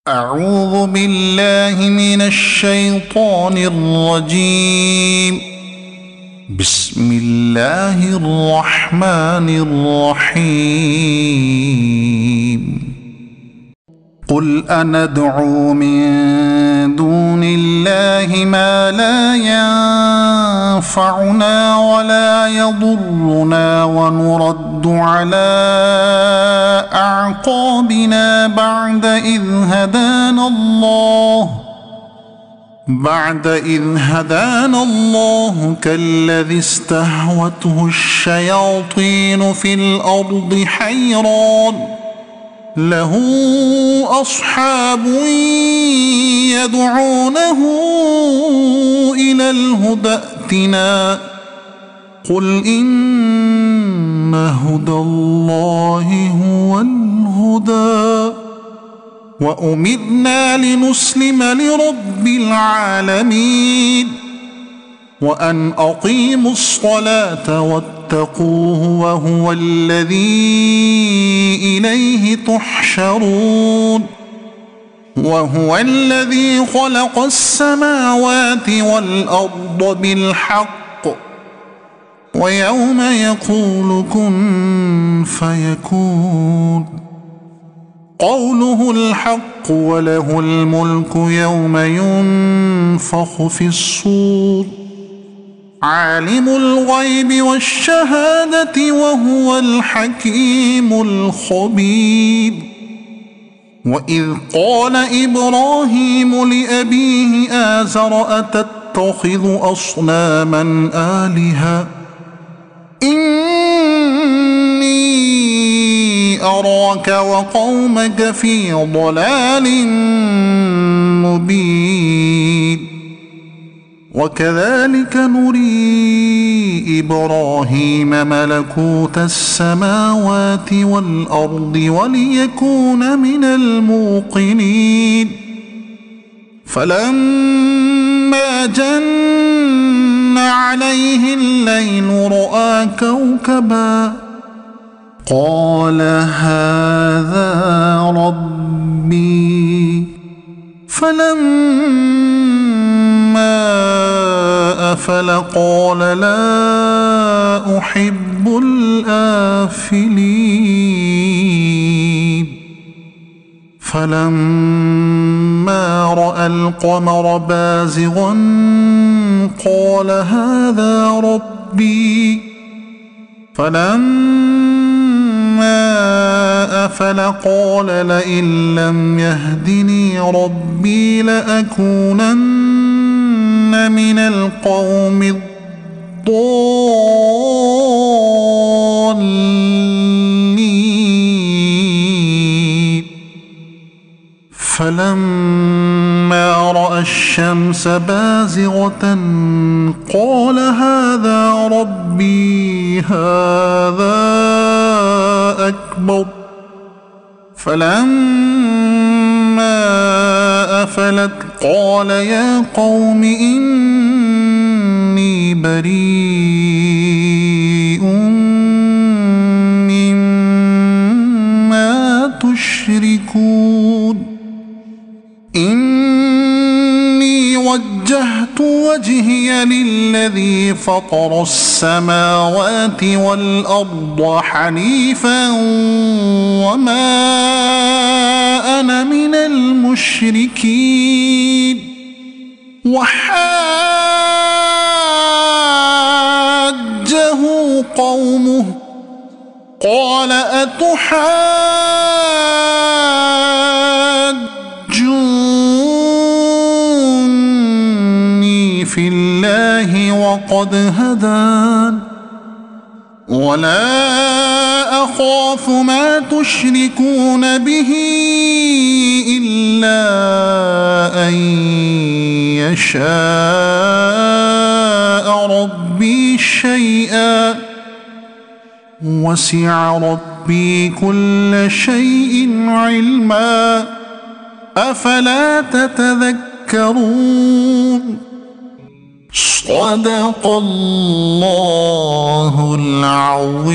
أعوذ بالله من الشيطان الرجيم. بسم الله الرحمن الرحيم. قل أندعو من دون الله ما لا ينفعنا ولا يضرنا ونرد على أعقابنا بعد إذ هدانا الله كالذي استهوته الشياطين في الأرض حيران له أصحاب يدعونه إلى الهدى ائتنا قل إن هدى الله هو الهدى وأمرنا لنسلم لرب العالمين وأن أقيموا الصلاة واتقوه وهو الذي إليه تحشرون وهو الذي خلق السماوات والأرض بالحق ويوم يقول كن فيكون قوله الحق وله الملك يوم ينفخ في الصور عالم الغيب والشهادة وهو الحكيم الخبير. وإذ قال إبراهيم لأبيه آزر أتتخذ أصناما آلهة إني أراك وقومك في ضلال مبين وكذلك نري إبراهيم ملكوت السماوات والأرض وليكون من الموقنين فلما جن عليه الليل رأى كوكبا قال هذا ربي فلما أفل قال لا أحب الآفلين فلما رأى القمر بازغا قال هذا ربي فلما أفل قال لئن لم يهدني ربي لأكونن من القوم الضالين فلما رأى الشمس بازغة قال هذا ربي هذا أكبر فلما أفلت قال يا قوم إني بريء مما تشركون إني وجهت وجهي للذي فطر السماوات والأرض حنيفا وما أنا من المشركين وحاجه قومه قال أتحاجوني في الله وقد هدان ولا أخاف ما تشركون به إلا أن يشاء ربي شيئا وسع ربي كل شيء علما أفلا تتذكرون صدق الله العظيم.